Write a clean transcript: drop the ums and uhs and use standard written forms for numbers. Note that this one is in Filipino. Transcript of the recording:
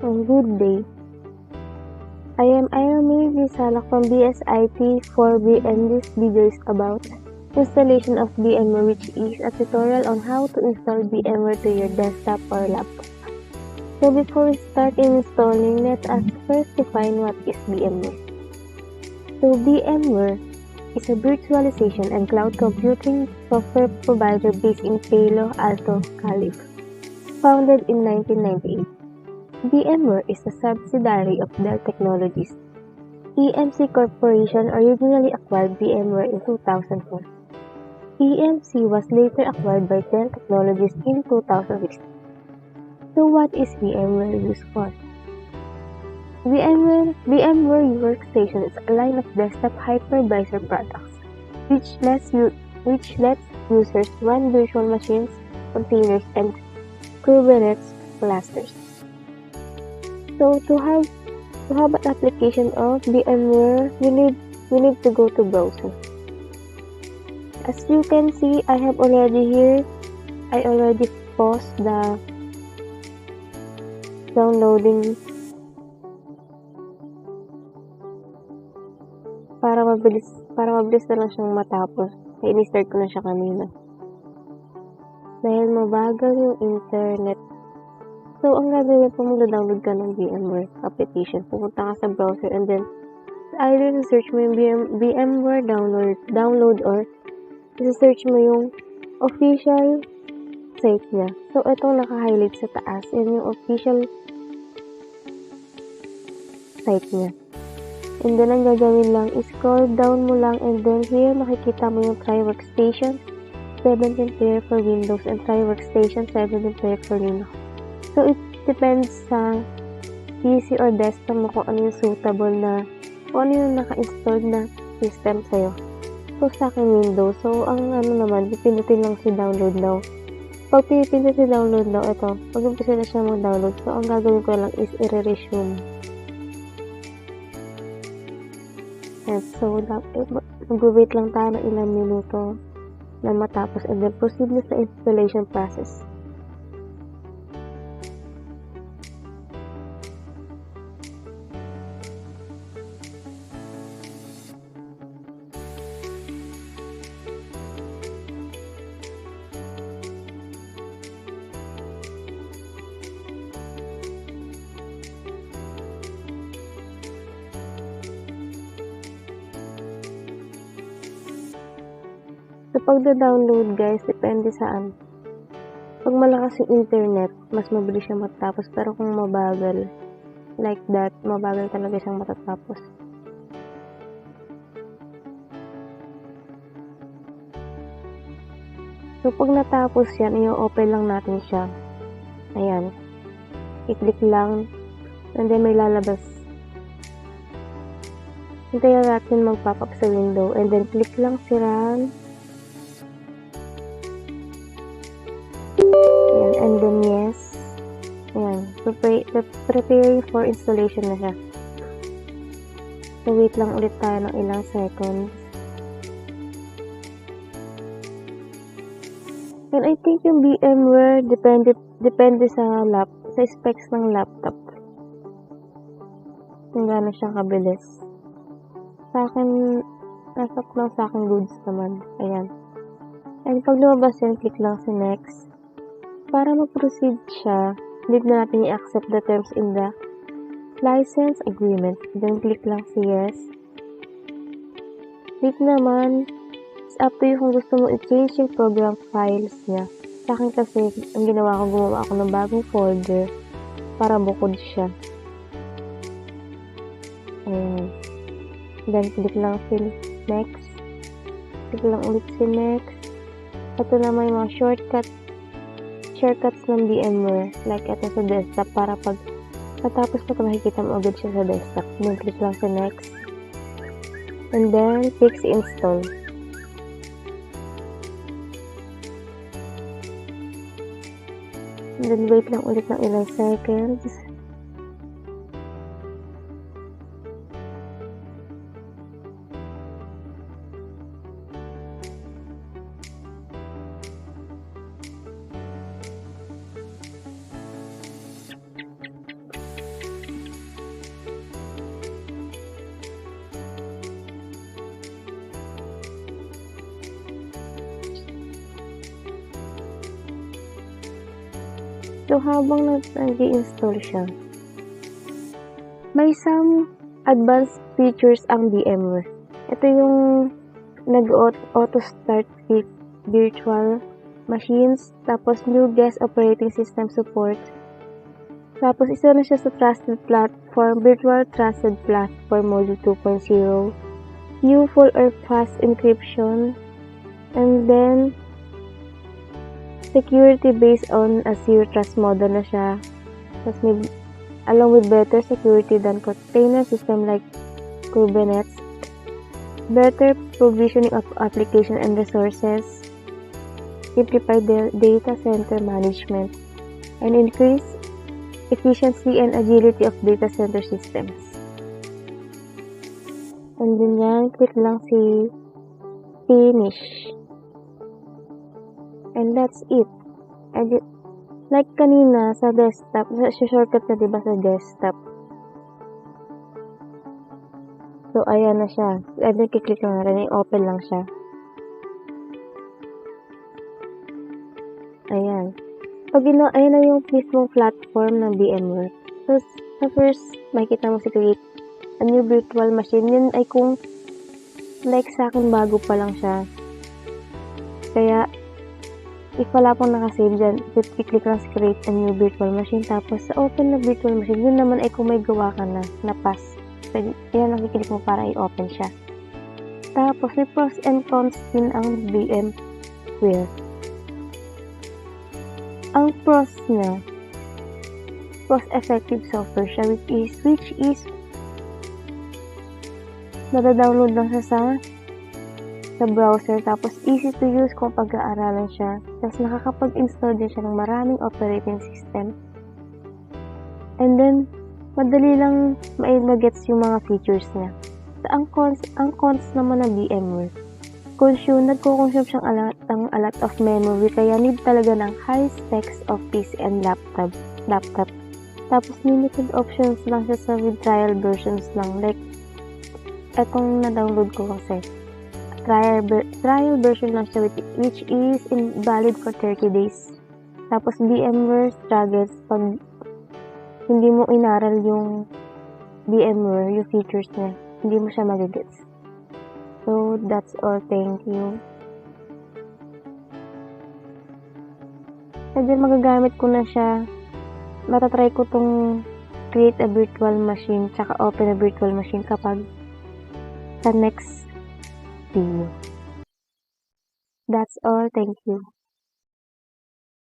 Good day. I am Irami Salak from BSIT4B, and this video is about installation of VMware, which is a tutorial on how to install VMware to your desktop or laptop. So before we start installing, let us first define what is VMware. So VMware is a virtualization and cloud computing software provider based in Palo Alto, California. Founded in 1998. VMware is a subsidiary of Dell Technologies. EMC Corporation originally acquired VMware in 2004. EMC was later acquired by Dell Technologies in 2016. So what is VMware used for? VMware Workstation is a line of desktop hypervisor products which lets users run virtual machines, containers, and Kubernetes clusters. So to have an application of VMware, you need to go to browser. As you can see, I already paused the downloading para mabilis na lang siyang matapos. Kaya ini-start ko na siya kanina. Dahil mabagal yung internet. So, ang gagawin po, mag-download ka ng VMware application. Pupunta ka sa browser and then either search mo yung VMware download or search mo yung official site niya. So, itong naka-highlight sa taas, yun yung official site niya. And then, ang gagawin lang, scroll down mo lang and then here, makikita mo yung Try Workstation 17 player for Windows and Try Workstation 17 player for Linux. So, it depends sa PC or desktop mo kung ano yung suitable na, kung ano yung naka-installed na system sa'yo. So, sa akin Windows. So, ang naman, pipindutin lang si download now. Pag pipindut si download now, ito, pag-umpisa na siya mag-download. So, ang gagawin ko lang is i-resume. And so, mag-wait lang tayo ng ilang minuto na matapos and then proceed na sa installation process. So, pag-download guys, depende saan. Pag malakas yung internet, mas mabilis siya matapos. Pero kung mabagal, like that, mabagal talaga siyang matatapos. So, pag natapos yan, i-open lang natin siya. Ayan. I-click lang. And then, may lalabas. Hintayin natin mag-pop up sa window. And then, click lang si run. Ayan, and then yes. Ayan, so preparing for installation na siya. So wait lang ulit tayo ng ilang seconds. And I think yung VMware depende sa specs ng laptop. Kung gaano siya kabilis. Sa akin, nasok lang sa akin goods naman. Ayan. And pag lumabas yan, click lang si next. Para mag-proceed siya, need na natin i-accept the terms in the license agreement. Then, click lang si yes. Click naman, it's up to you kung gusto mo i-change yung program files niya. Sa akin kasi, ang ginawa ko, gumawa ako ng bagong folder para bukod siya. Ayan. Then, click lang si next. Click lang ulit si next. Ito naman yung mga shortcuts ng VMware, like ito sa desktop, para pag matapos mo ito, makikita mo agad siya sa desktop. Then, click lang sa next. And then, click si install. And then, wait lang ulit ng ilang seconds. So, habang nag-i-install siya, may some advanced features ang VMware. Ito yung nag-auto start virtual machines, tapos new guest operating system support. Tapos isa na siya sa trusted platform, virtual trusted platform module 2.0, new full or fast encryption, and then security based on a zero trust model na siya. Tapos may, along with better security than container system like Kubernetes, better provisioning of application and resources, simplified data center management, and increase efficiency and agility of data center systems. And then yan, click lang si finish. And that's it. And like kanina sa desktop, shortcut na diba sa desktop? So, ayan na siya. And then, kiklik lang natin, open lang siya. Ayan. Pag ayan na yung mismong platform ng VMware. So, sa first, makikita mo si create a new virtual machine. Yun ay kung like sa akin, bago pa lang siya. Kaya, if wala pong nakasave dyan, i-click lang sa create a new virtual machine. Tapos, sa open na virtual machine, yun naman ay kung may gawa ka na pass. So, yan ang kiklik mo para i-open siya. Tapos, may pros and cons din ang VMware. Ang pros niya, cost-effective software siya, which is nada-download lang siya sa browser, tapos easy to use kung pag-aaralan siya, tapos nakakapag-install din siya ng maraming operating system, and then madali lang ma-gets yung mga features niya. So, ang cons naman ng VMware, nagko-consume siyang a lot of memory, kaya need talaga ng high specs of PC and laptop. Tapos limited options lang siya sa with trial versions lang, like etong na-download ko kasi trial version lang siya, which is valid for 30 days. Tapos VMware struggles pag hindi mo inaral yung VMware, yung features niya, hindi mo siya magigets. So, that's all. Thank you. And then, magagamit ko na siya. Matatry ko tong create a virtual machine tsaka open a virtual machine kapag sa next video. That's all. Thank you.